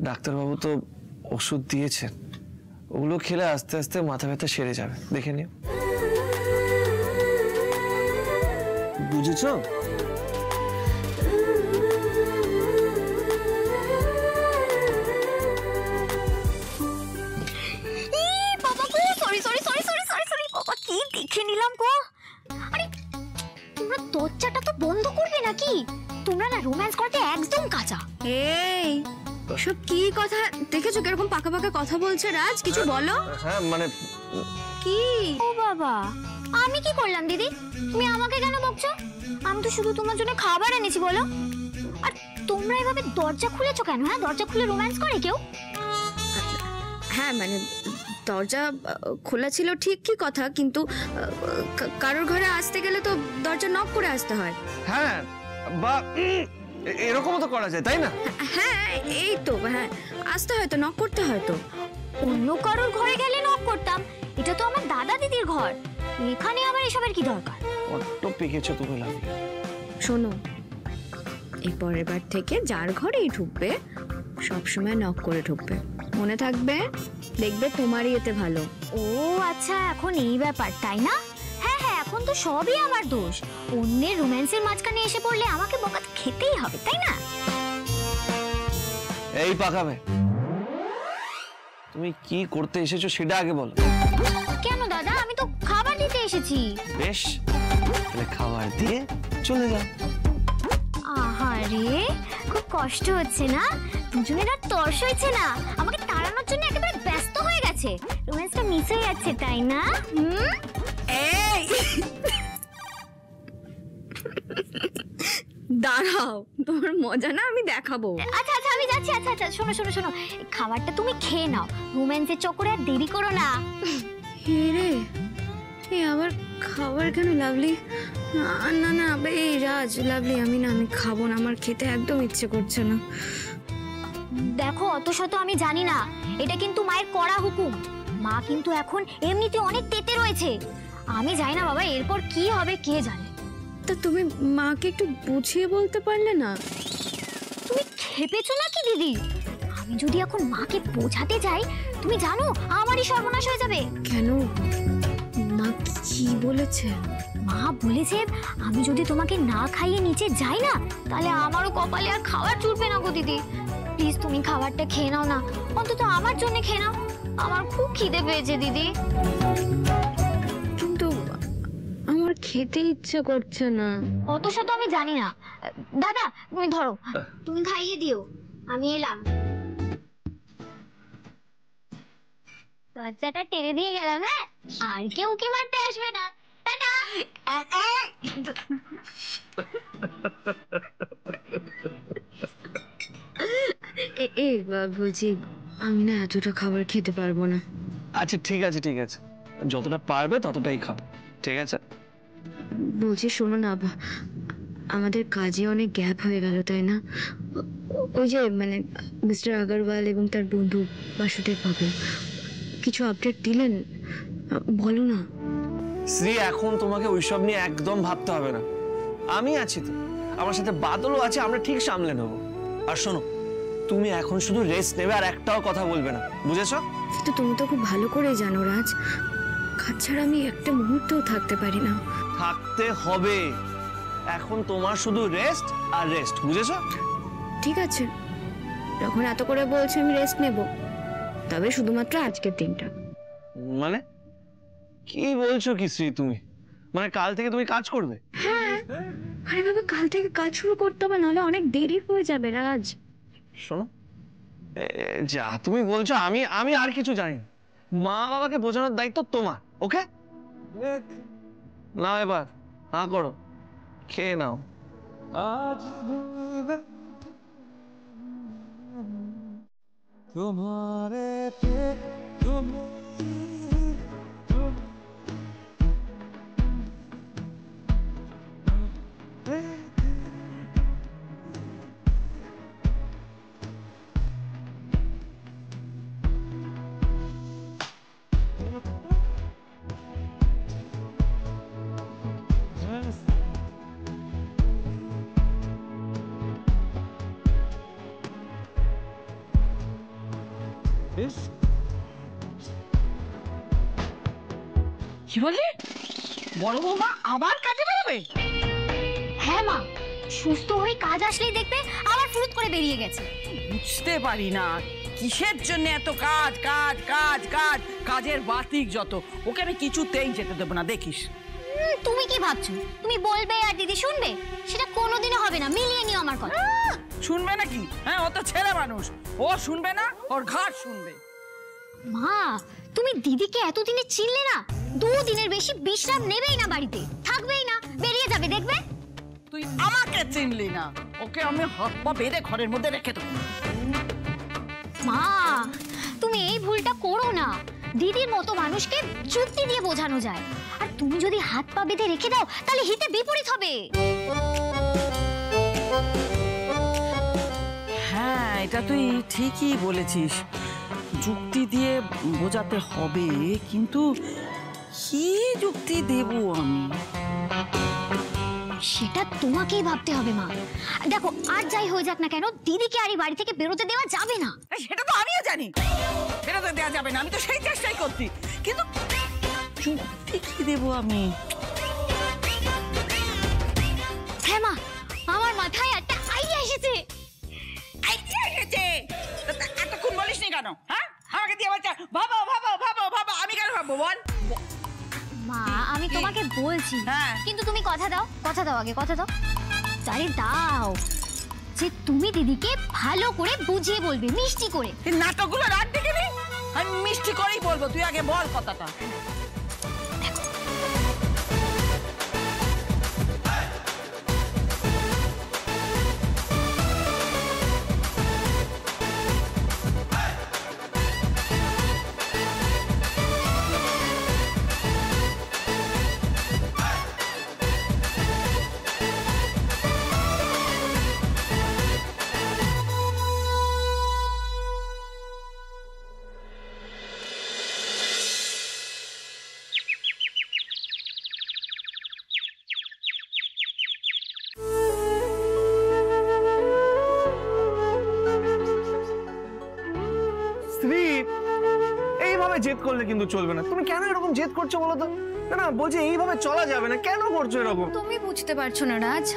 ডাক্তারবাবু তো ওষুধ দিয়েছেন, ওগুলো খেলে আস্তে আস্তে মাথা ব্যথা সেরে যাবে, দেখে নিও। বুঝেছো? দেখে নিলাম গো। আরে তোমরা দরজাটা তো বন্ধ করবে নাকি? তোমরা না রোম্যান্স করতে একদম কাঁচা। এই সব কি কথা? দেখেছো কিরকম পাকা পাকা কথা বলছে রাজ? কিছু বলো। হ্যাঁ মানে কি? ও বাবা, আমি কি করলাম দিদি? তুমি আমাকে কেন বকছো? আমি তো শুধু তোমার জন্য খাবার এনেছি, বলো। আর তোমরা এভাবে দরজা খুলেছো কেন? হ্যাঁ, দরজা খুলে রোম্যান্স করে কেউ? হ্যাঁ মানে দরজা খোলা ছিল ঠিক কি কথা, কিন্তু কারোর ঘরে আসতে গেলে তো দরজা নক করে আসতে হয়। হ্যাঁ, বা এরকমও তো করা যায়, তাই না? হ্যাঁ এই তো, হ্যাঁ আসতে হয় তো, নক করতে হয় তো। অন্য কারোর ঘরে গেলে নক করতাম, এটা তো আমার দাদা দিদির ঘর, এখানে আবার এসবের কি দরকার? অত পেকেছো তুমি লাগে। শোনো, এই পরের বার থেকে যার ঘরেই ঢুকবে সবসময় নক করে ঢুকবে, মনে থাকবে, দেখবে তোমারই এতে ভালো। ও আচ্ছা, এখন এই ব্যাপার, তাই না? হ্যাঁ হ্যাঁ, এখন তো সবই আমার দোষ। অন্যের রোম্যান্সের মাঝখানে এসে পড়লে আমাকে বকা খেতেই হবে, তাই না? এই পাকাবে, তুমি কি করতে এসেছো সেটা আগে বলো। কেন দাদা, আমি তো খাবার দিতে এসেছি। বেশ, তাহলে খাবার দিয়ে চলে যাও। আহারে, খুব কষ্ট হচ্ছে না? দুজনের আর তর্স হয়েছে না? আমাকে তাড়ানোর জন্য একেবারে ব্যস্ত হয়ে গেছে, রোম্যান্সটা মিস হয়ে যাচ্ছে, তাই না? এই দাঁড়াও, তোমার মজা না আমি দেখাবো। আচ্ছা আচ্ছা, আমি যাচ্ছি। আচ্ছা আচ্ছা, শোনো শোনো শোনো, খাবারটা তুমি খেয়ে নাও, রোম্যান্সের চক্করে আর দেরি করো না। রে এই আবার খাবার কেন? লাভলি না না, এই রাজ, লাভলি আমি খাবো না, আমার খেতে একদম ইচ্ছে করছে না। দেখো, অত শত আমি জানি না, এটা কিন্তু মায়ের কড়া হুকুম। মা কিন্তু এখন এমনিতে অনেক তেতে রয়েছে, আমি জানি না বাবা এরপর কি হবে কে জানে। তা তুমি মাকে একটু বুঝিয়ে বলতে পারলে না? তুমি খেপেছো নাকি দিদি? আমি যদি এখন মাকে বোঝাতে যাই, তুমি জানো আমারই সর্বনাশ হয়ে যাবে। কেন? মা কি বলেছে? মা বলেছে আমি যদি তোমাকে না খাইয়ে নিচে যাই না, তাহলে আমারও কপালে আর খাবার জুটবে না গো দিদি। প্লিজ তুমি খাবারটা খেয়ে নাও না, অন্তত আমার জন্য খেয়ে নাও, আমার খুব খিদে পেয়েছে দিদি। কিন্তু আমার খেতে ইচ্ছা করছে না। অত শত আমি জানি না। দাদা তুমি ধরো, তুমি খাইয়ে দিও, আমি এলাম। দরজাটা টেনে দিয়ে গেলাম, হ্যাঁ, আর কেউ উকি মারতে আসবে না। টাটা। বলছি, আমি না এতটা খাবার খেতে পারবো না। আচ্ছা ঠিক আছে ঠিক আছে, যতটা পারবে ততটাই খাও, ঠিক আছে? বলছি শোনো না, আমাদের কাজে অনেক গ্যাপ হয়ে গেল, তাই না? ওই যে মানে মিস্টার আগরওয়াল এবং তার বন্ধু বাসুদেব বাবু কিছু আপডেট দিলেন, বলো না। শ্রী, এখন তোমাকে ওইসব নিয়ে একদম ভাবতে হবে না, আমি আছি তো, আমার সাথে বাদলও আছে, আমরা ঠিক সামলে নেবো। আর শোনো, তুমি এখন শুধু রেস্ট নেবে আর একটাও কথা বলবে না, বুঝেছো? কিন্তু তুমি তো খুব ভালো করে জানো রাজ, কাজ ছাড়া আমি একটা মুহূর্তও থাকতে পারি না। থাকতে হবে, এখন তোমার শুধু রেস্ট আর রেস্ট, বুঝেছো? ঠিক আছে, যখন এত করে বলছে আমি রেস্ট নেব, তবে শুধুমাত্র আজকের দিনটা। মানে কি বলছো কি শ্রী তুমি? মানে কাল থেকে তুমি কাজ করবে? হ্যাঁ, আরে বাবা, কাল থেকে কাজ শুরু করতে হবে, নাহলে অনেক দেরি হয়ে যাবে রাজ। শোনো, যা তুমি বলছো আমি আমি আর কিছু জানি না, মা বাবাকে বোঝানোর দায়িত্ব তোমার, ওকে? নাও এবার হা করো, খেয়ে নাও। আজ তোমারে কি বললি? বড় বৌমা আবার কাজে বেরোবে? হ্যাঁ মা, সুস্থ হয়ে কাজ আসলেই দেখবে আবার ফুরুত করে বেরিয়ে গেছে। বুঝতে পারি না কিসের জন্য এত কাজ কাজ কাজ কাজ, কাজের বাতিক যত। ওকে আমি কিছুতেই যেতে দেবো না, দেখিস। তুমি কি ভাবছো তুমি বলবে আর দিদি শুনবে? সেটা কোনোদিনও হবে না, মিলিয়ে নিও আমার কথা। শুনবে নাকি? হ্যাঁ, ও তো ছেলে মানুষ, ও শুনবে না, ওর ঘাট শুনবে। মা, তুমি দিদিকে এতদিনে চিনলে না? 2 দিনের বেশি বিশ্রাম নেবেই না, বাড়িতে থাকবেই না, বেরিয়ে যাবে দেখবে। তুই আমাকে চিনলি না, ওকে আমি হাত পা বেঁধে ঘরের মধ্যে রেখে দেবো। মা, তুমি এই ভুলটা করো না। দিদির মতো মানুষকে যুক্তি দিয়ে বোঝানো যায়, আর তুমি যদি হাত পা বেঁধে রেখে দাও তাহলে হিতে বিপরীত হবে। হ্যাঁ, এটা তুই ঠিকই বলেছিস, যুক্তি দিয়ে বোঝাতে হবে, কিন্তু কি যুক্তি দেব আমি? সেটা তোমাকেই ভাবতে হবে মা। দেখো, আর যাই হয়ে যাক না কেন, দিদিকে আর এই বাড়ি থেকে বেরোতে দেওয়া যাবে না। সেটা তো আমিও জানি, বেরোতে দেওয়া যাবে না, আমি তো সেই চেষ্টাই করছি, কিন্তু যুক্তি কি দেবো আমি? হ্যাঁ মা, আমার মাথায় একটা আইডিয়া এসেছে। এতক্ষণ বলিসনি কেন? হ্যাঁ, আমাকে দিয়ে বলছে ভাবো ভাবো ভাবো ভাবো, আমি কেন ভাববো বল? মা, আমি তোমাকে বলছি, হ্যাঁ। কিন্তু তুমি কথা দাও, কথা দাও, আগে কথা দাও। আরে দাও, যে তুমি দিদিকে ভালো করে বুঝিয়ে বলবে, মিষ্টি করে। এই নাটকগুলো রাত দেখে নি, আমি মিষ্টি করেই বলবো, তুই আগে বল কথাটা। স্ত্রী এইভাবে জেদ করলে কিন্তু চলবে না। তুমি কেন এরকম জেদ করছো বলো তো? না না, বলছি এইভাবে চলা যাবে না, কেন করছো এরকম? তুমি বুঝতে পারছো না রাজ,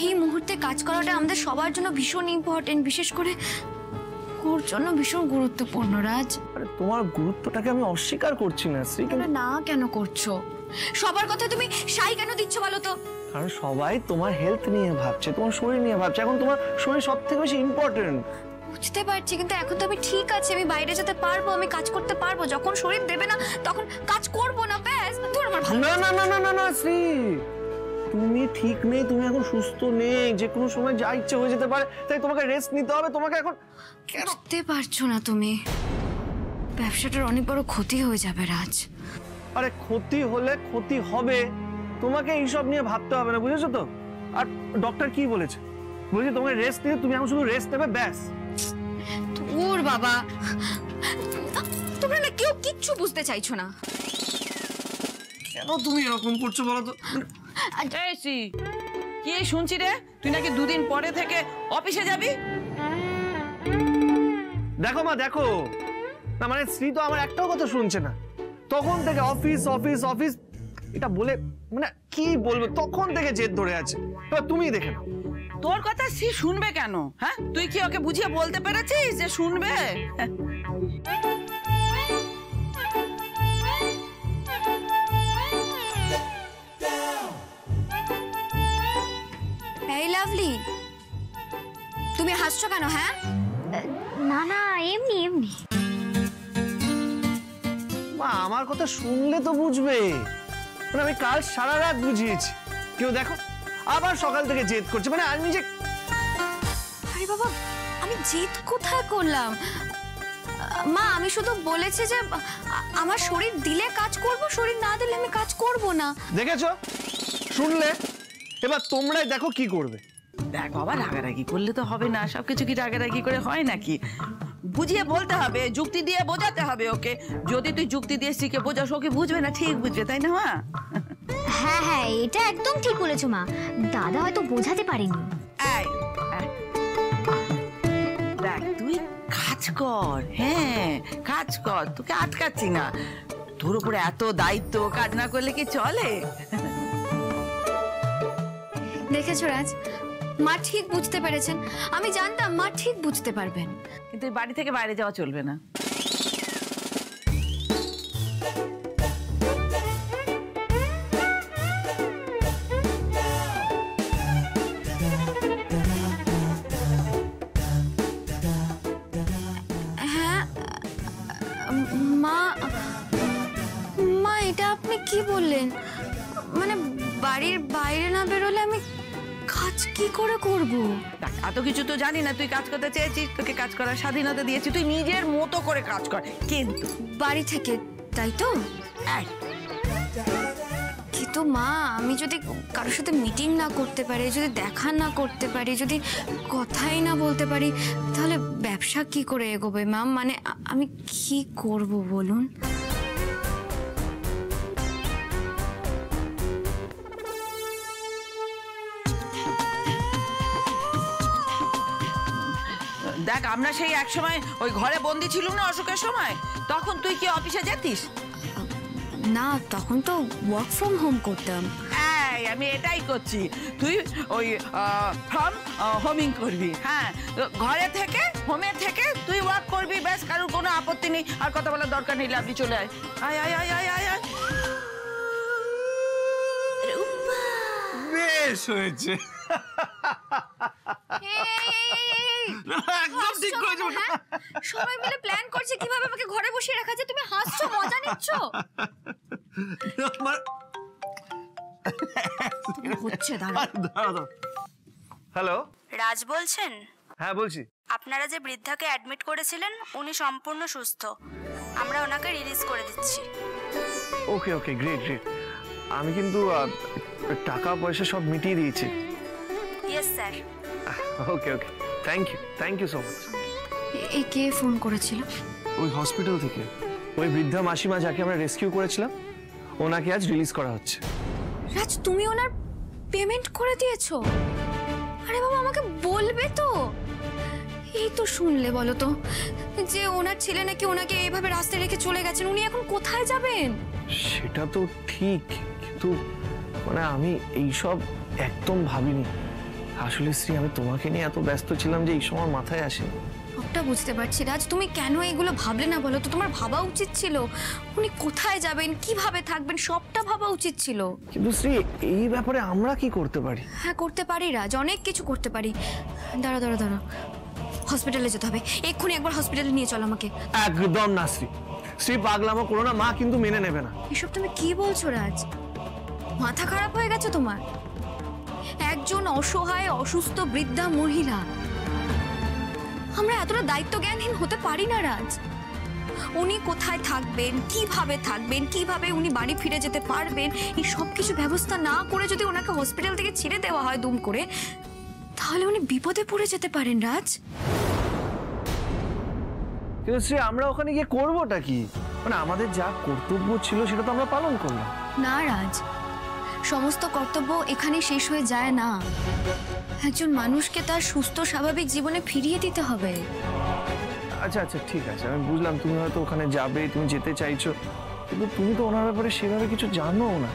এই মুহূর্তে কাজ করাটা আমাদের সবার জন্য ভীষণ ইম্পর্টেন্ট, বিশেষ করে ওর জন্য ভীষণ গুরুত্বপূর্ণ রাজ। আরে তোমার গুরুত্বটাকে আমি অস্বীকার করছি না শ্রী, কিন্তু না কেন করছো? সবার কথা তুমি সাই কেন দিচ্ছ বলো তো? কারণ সবাই তোমার হেলথ নিয়ে ভাবছে, তোমার শরীর নিয়ে ভাবছে। এখন তোমার শরীর সব থেকে বেশি ইম্পর্টেন্ট। বুঝতে পারছি, কিন্তু এখন তো আমি ঠিক আছে, আমি বাইরে যেতে পারবো, আমি কাজ করতে পারবো। যখন শরীর দেবে না তখন কাজ করবো না, ব্যাস। তোর আমার ভালো। না না না না না না শ্রী, তুমি ঠিক নেই, তুমি এখন সুস্থ নেই, যে কোনো সময় যা ইচ্ছে হয়ে যেতে পারে, তাই তোমাকে রেস্ট নিতে হবে। তোমাকে এখন কেন? বুঝতে পারছো না তুমি, ব্যবসাটার অনেক বড় ক্ষতি হয়ে যাবে রাজ। আরে ক্ষতি হলে ক্ষতি হবে, তোমাকে এইসব নিয়ে ভাবতে হবে না, বুঝেছো তো? আর ডক্টর কি বলেছে? বলছি তোমাকে রেস্ট নিতে, তুমি এখন শুধু রেস্ট নেবে, ব্যাস। তোর বাবা, তোমরা না কেউ কিচ্ছু বুঝতে চাইছো না। কেন তুমি এরকম করছো বলো তো? এই শ্রী, কি শুনছি রে, তুই নাকি 2 দিন পরে থেকে অফিসে যাবি? দেখো মা, দেখো না, মানে শ্রী তো আমার একটাও কথা শুনছে না। তখন থেকে অফিস অফিস অফিস এটা বলে, মানে কি বলবো, তখন থেকে জেদ ধরে আছে। এবার তুমিই দেখে নাও। তোর কথা শ্রী শুনবে কেন? হ্যাঁ, তুই কি ওকে বুঝিয়ে বলতে পেরেছিস যে শুনবে? এই লাভলি, তুমি হাসছো কেন? হ্যাঁ, না না, এমনি এমনি। মা, আমার কথা শুনলে তো বুঝবে। মানে আমি কাল সারা রাত বুঝিয়েছি, কেউ দেখো আবার সকাল থেকে জেদ করছে। মানে আমি যে, আরে বাবা, আমি জেদ কোথায় করলাম? মা, আমি শুধু বলেছি যে আমার শরীর দিলে কাজ করব, শরীর না দিলে আমি কাজ করব না। দেখেছো, শুনলে? এবার তোমরাই দেখো কি করবে। দেখ বাবা, রাগারাগি করলে তো হবে না, সবকিছু কি রাগারাগি করে হয় নাকি? বুঝিয়ে বলতে হবে, যুক্তি দিয়ে বোঝাতে হবে ওকে। যদি তুই যুক্তি দিয়ে শিখে বোঝাস, ওকে বুঝবে না, ঠিক বুঝবে, তাই না মা? হ্যাঁ হ্যাঁ, এটা একদম ঠিক বলেছো মা। দাদা হয়তো বোঝাতে পারেনি। এই, দেখ তুই কাজ কর, হ্যাঁ কাজ কর, তোকে আটকাচ্ছি না। তোর উপরে এত দায়িত্ব, কাজ না করলে কি চলে? দেখেছো রাজ, মা ঠিক বুঝতে পেরেছেন। আমি জানতাম মা ঠিক বুঝতে পারবেন। কিন্তু এই বাড়ি থেকে বাইরে যাওয়া চলবে না। হ্যাঁ মা, মা এটা আপনি কি বললেন? মানে বাড়ির বাইরে না বেরোলে আমি কাজ কি করে করব? দেখ, এত কিছু তো জানি না, তুই কাজ করতে চেয়েছিস, তোকে কাজ করার স্বাধীনতা দিয়েছি, তুই নিজের মতো করে কাজ কর, কিন্তু বাড়ি থেকে, তাই তো? এই, কিন্তু মা, আমি যদি কারোর সাথে মিটিং না করতে পারি, যদি দেখা না করতে পারি, যদি কথাই না বলতে পারি, তাহলে ব্যবসা কি করে এগোবে মা? মানে আমি কি করব বলুন? দেখ, আমরা সেই এক সময় ওই ঘরে বন্দি ছিলুম না অসুখের সময়, তখন তুই কি অফিসে যেতিস? না, তখন তো ওয়ার্ক ফ্রম হোম করতাম। এই, আমি এটাই করছি, তুই ওই ফ্রম হোমিং করবি। হ্যাঁ, ঘরে থেকে, হোমে থেকে তুই ওয়ার্ক করবি, ব্যাস, কারোর কোনো আপত্তি নেই। আর কথা বলার দরকার নেই, লাভলি চলে আয়। আয় আয় আয় আয় আয় আয়। বেশ হয়েছে, একদম ঠিক করেছো। সবাই মিলে প্ল্যান করছে কিভাবে আমাকে ঘরে বসিয়ে রাখা যায়, তুমি হাসছো, মজা নিচ্ছো। হচ্ছে দাঁড়াও। হ্যালো, রাজ বলছেন? হ্যাঁ বলছি। আপনারা যে বৃদ্ধাকে অ্যাডমিট করেছিলেন উনি সম্পূর্ণ সুস্থ, আমরা ওনাকে রিলিজ করে দিচ্ছি। Okay okay, great great. আমি কিন্তু টাকা পয়সা সব মিটিয়ে দিয়েছি। Yes sir. Okay okay, thank you so much. এই কে ফোন করেছিল? ওই হসপিটাল থেকে ওই বৃদ্ধা মাসিমা যাকে আমরা রেস্কিউ করেছিলাম, ওনাকে আজ রিলিজ করা হচ্ছে। রাজ, তুমি ওনার পেমেন্ট করে দিয়েছো? আরে বাবা, আমাকে বলবে তো। এই তো শুনলে, বলো তো, যে ওনার ছেলে নাকি ওনাকে এইভাবে রাস্তায় রেখে চলে গেছেন। উনি এখন কোথায় যাবেন? সেটা তো ঠিক, কিন্তু মানে আমি এইসব একদম ভাবিনি। আসলে শ্রী, আমি তোমাকে নিয়ে এত ব্যস্ত ছিলাম যে এই সময় মাথায় আসে। সবটা বুঝতে পারছি রাজ, তুমি কেন এগুলো ভাবলে না বলো তো? তোমার ভাবা উচিত ছিল উনি কোথায় যাবেন, কিভাবে থাকবেন, সবটা ভাবা উচিত ছিল। কিন্তু শ্রী, এই ব্যাপারে আমরা কি করতে পারি? হ্যাঁ করতে পারি রাজ, অনেক কিছু করতে পারি। দাঁড়া, হসপিটালে যেতে হবে এক্ষুনি। একবার হসপিটালে নিয়ে চলো আমাকে। একদম না শ্রী, শ্রী পাগলামো করো না, মা কিন্তু মেনে নেবে না। এসব তুমি কি বলছো রাজ? মাথা খারাপ হয়ে গেছে তোমার? একজন অসহায় অসুস্থ বৃদ্ধা মহিলা, আমরা এতটা দায়িত্ব জ্ঞানহীন হতে পারি না রাজ। উনি কোথায় থাকবেন, কিভাবে থাকবেন, কিভাবে উনি বাড়ি ফিরে যেতে পারবেন, এই সব কিছু ব্যবস্থা না করে যদি ওনাকে হসপিটাল থেকে ছেড়ে দেওয়া হয় দুম করে, তাহলে উনি বিপদে পড়ে যেতে পারেন রাজ। কিন্তু শ্রী, আমরা ওখানে গিয়ে করবোটা কি? মানে আমাদের যা কর্তব্য ছিল সেটা তো আমরা পালন করলাম। না রাজ, সমস্ত কর্তব্য এখানে শেষ হয়ে যায় না। একজন মানুষকে তার সুস্থ স্বাভাবিক জীবনে ফিরিয়ে দিতে হবে। আচ্ছা আচ্ছা, ঠিক আছে, আমি বুঝলাম তুমি হয়তো ওখানে যাবে, তুমি যেতে চাইছো, কিন্তু তুমি তো ওনার ব্যাপারে সেভাবে কিছু জানো না।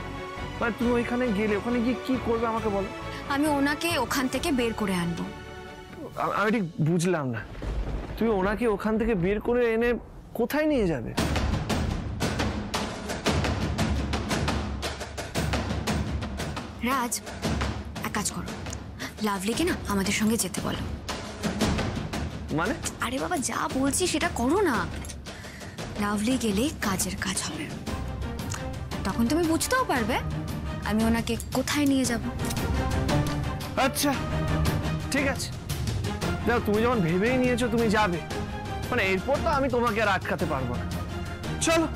মানে তুমি ওইখানে গেলে ওখানে গিয়ে কি করবে আমাকে বলো। আমি ওনাকে ওখান থেকে বের করে আনবো। আমি ঠিক বুঝলাম না, তুমি ওনাকে ওখান থেকে বের করে এনে কোথায় নিয়ে যাবে? রাজ, এক কাজ করো, লাভলিকে না আমাদের সঙ্গে যেতে বলো। মানে? আরে বাবা, যা বলছি সেটা করো না। লাভলি গেলে কাজের কাজ হবে, তখন তুমি বুঝতেও পারবে আমি ওনাকে কোথায় নিয়ে যাব। আচ্ছা ঠিক আছে, দেখো তুমি যখন ভেবেই নিয়েছো তুমি যাবে, মানে এরপর তো আমি তোমাকে আর আটকাতে পারবো না। চলো।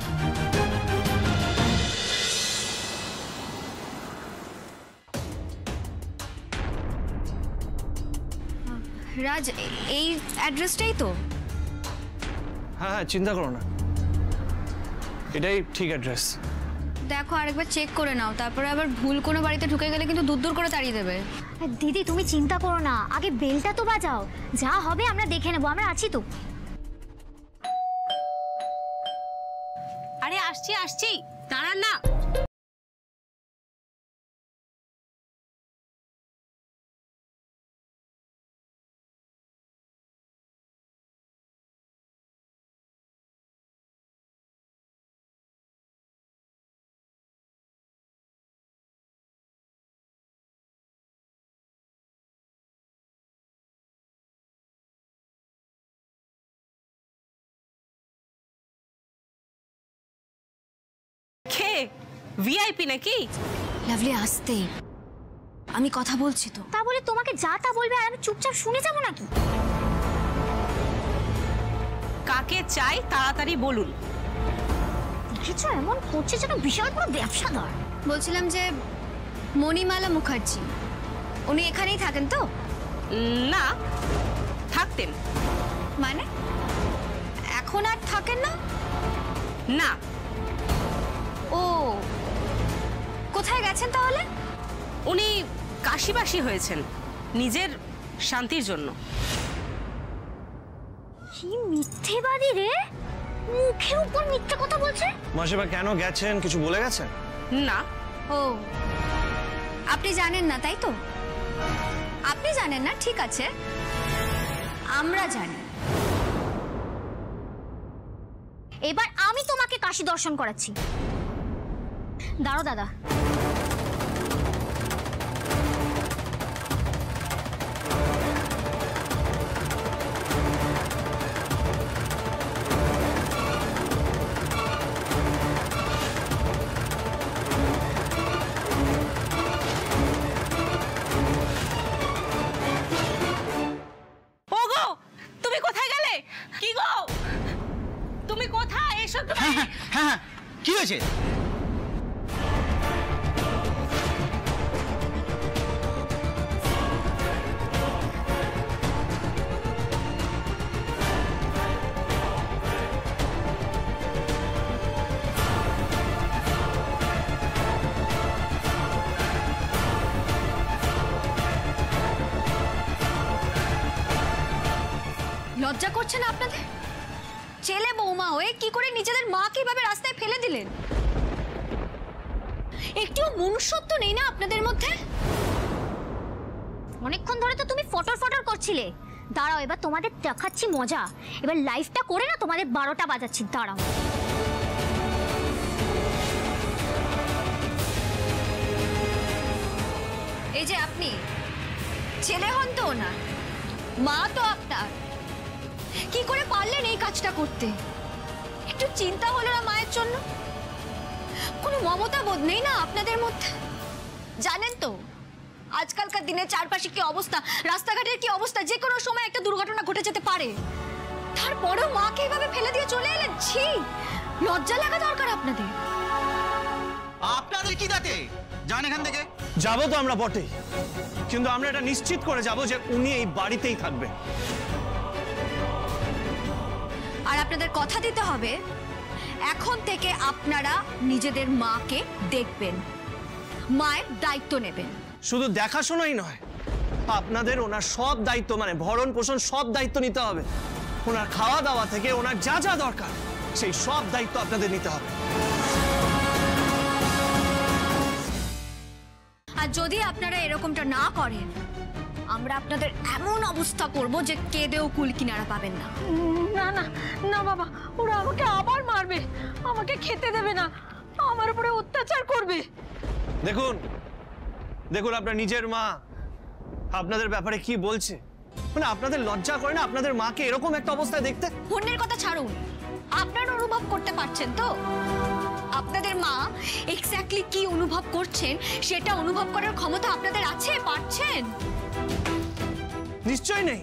রাজ, এই অ্যাড্রেসটাই তো? হ্যাঁ হ্যাঁ, চিন্তা করো না, এটাই ঠিক অ্যাড্রেস। দেখো আরেকবার চেক করে নাও, তারপরে আবার ভুল কোনো বাড়িতে ঢুকে গেলে কিন্তু দূর দূর করে তাড়িয়ে দেবে। দিদি তুমি চিন্তা করো না, আগে বেলটা তো বাজাও, যা হবে আমরা দেখে নেবো, আমরা আছি তো। আসছি আসছি, দাঁড়ান না। কে ভিআইপি নাকি? লাভলি আসতে, আমি কথা বলছি তো। তা বলে তোমাকে যা তা বলবে আর আমি চুপচাপ শুনে যাবো নাকি? কাকে চাই তাড়াতাড়ি বলুন। দেখেছো এমন করছে যেন বিশাল বড় ব্যবসাদার। বলছিলাম যে মণিমালা মুখার্জি, উনি এখানেই থাকেন তো? না, থাকতেন। মানে এখন আর থাকেন না? না। ও, কোথায় গেছেন তাহলে? উনি কাশিবাসী হয়েছেন নিজের শান্তির জন্য। কি মিথ্যেবাদী রে, মুখের উপর মিথ্যে কথা বলছে। মাসিমা কেন গেছেন কিছু বলে গেছেন? না। ও, আপনি জানেন না তাই তো? আপনি জানেন না, ঠিক আছে, আমরা জানি। এবার আমি তোমাকে কাশী দর্শন করাচ্ছি। দাঁড়ো দাদা। ওগো, তুমি কোথায় গেলে? কি গো, তুমি কোথায়? এসো তো। হ্যাঁ হ্যাঁ, কি হয়েছে? লজ্জা করছে না আপনাদের? ছেলে বৌমা হয়ে কি করে নিজেদের মাকে এভাবে রাস্তায় ফেলে দিলেন? একটুও মনুষ্যত্ব নেই না আপনাদের মধ্যে? অনেকক্ষণ ধরে তো তুমি ফটর ফটর করছিলে। দাঁড়াও, এবার তোমাদের দেখাচ্ছি মজা। এবার লাইফটা করে না তোমাদের 12টা বাজাচ্ছি। দাঁড়াও। এই যে আপনি ছেলে হন তো না, মা তো আপনার। কি করে পারলেন এই কাজটা করতে? একটু চিন্তা হলো না মায়ের জন্য? কোনো মমতা বোধ নেই না আপনাদের মধ্যে? জানেন তো আজকালকার দিনে চারপাশে কি অবস্থা, রাস্তাঘাটের কি অবস্থা, যে কোনো সময় একটা দুর্ঘটনা ঘটে যেতে পারে। তারপরেও মাকে এভাবে ফেলে দিয়ে চলে এলেন। ছি, লজ্জা লাগা দরকার আপনাদের। আপনাদের কি তাতে? যান এখান থেকে। যাবো তো আমরা বটেই, কিন্তু আমরা এটা নিশ্চিত করে যাব যে উনি এই বাড়িতেই থাকবে। আর আপনাদের কথা দিতে হবে, এখন থেকে আপনারা নিজেদের মাকে দেখবেন, মায়ের দায়িত্ব নেবেন। শুধু দেখাশোনাই নয়, আপনাদের ওনার সব দায়িত্ব, মানে ভরণ পোষণ সব দায়িত্ব নিতে হবে। ওনার খাওয়া দাওয়া থেকে ওনার যা যা দরকার সেই সব দায়িত্ব আপনাদের নিতে হবে। আর যদি আপনারা এরকমটা না করেন, আমরা আপনাদের এমন অবস্থা করব যে কেঁদেও কুল কিনারা পাবেন না। না না না বাবা, ওরা আমাকে আবার মারবে, আমাকে খেতে দেবে না, আমার উপরে অত্যাচার করবে। দেখুন দেখুন আপনার নিজের মা আপনাদের ব্যাপারে কি বলছে। মানে আপনাদের লজ্জা করে না আপনাদের মাকে এরকম একটা অবস্থায় দেখতে? অন্যের কথা ছাড়ুন, আপনারা অনুভব করতে পারছেন তো? আপনাদের মা এক্স্যাক্টলি কি অনুভব করছেন সেটা অনুভব করার ক্ষমতা আপনাদের আছে? পারছেন? নিশ্চয়ই নেই,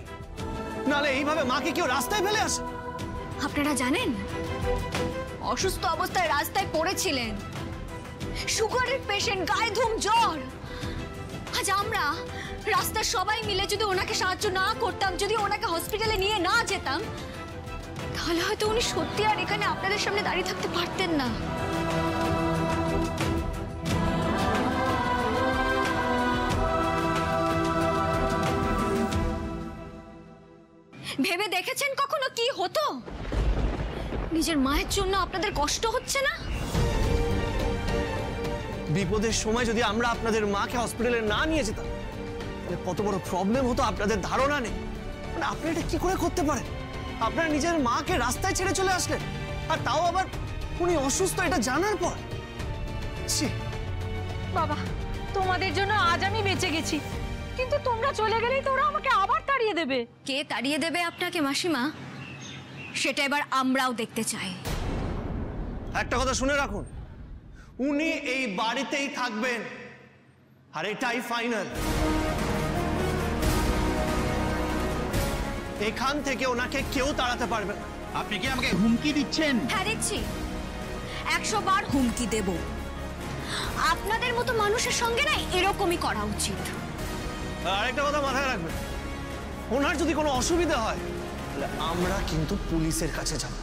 নাহলে এইভাবে মাকে কেউ রাস্তায় ফেলে আসে? আপনারা জানেন অসুস্থ অবস্থায় রাস্তায় পড়েছিলেন, সুগারের পেশেন্ট, গায়ে ধুম জ্বর। আজ আমরা রাস্তার সবাই মিলে যদি ওনাকে সাহায্য না করতাম, যদি ওনাকে হসপিটালে নিয়ে না যেতাম, তাহলে হয়তো উনি সত্যি আর এখানে আপনাদের সামনে দাঁড়িয়ে থাকতে পারতেন না। ভেবে দেখেছেন কখনো কি হতো? নিজের মায়ের জন্য আপনাদের কষ্ট হচ্ছে না? বিপদের সময় যদি আমরা আপনাদের মাকে হসপিটালে না নিয়ে যেতাম তাহলে কত বড় প্রবলেম হতো আপনাদের ধারণা নেই। মানে আপনি এটা কি করে করতে পারেন? আপনার নিজের মাকে রাস্তায় ছেড়ে চলে আসলেন, আর তাও আবার উনি অসুস্থ এটা জানার পর। ছি! বাবা, তোমাদের জন্য আজ আমি বেঁচে গেছি, কিন্তু তোমরা চলে গেলেই তো ওরা আমাকে আবার তাড়িয়ে দেবে। কে তাড়িয়ে দেবে আপনাকে মাসিমা, সেটা এবার আমরাও দেখতে চাই। একটা কথা শুনে রাখুন, উনি এই বাড়িতেই থাকবেন, আর এটাই ফাইনাল। এখান থেকে ওনাকে কেউ তাড়াতে পারবে না। আপনি কি আমাকে হুমকি দিচ্ছেন? হ্যাঁ দিচ্ছি, 100 বার হুমকি দেব। আপনাদের মতো মানুষের সঙ্গে না এরকমই করা উচিত। আর একটা কথা মাথায় রাখবেন, ওনার যদি কোনো অসুবিধা হয় তাহলে আমরা কিন্তু পুলিশের কাছে যাব।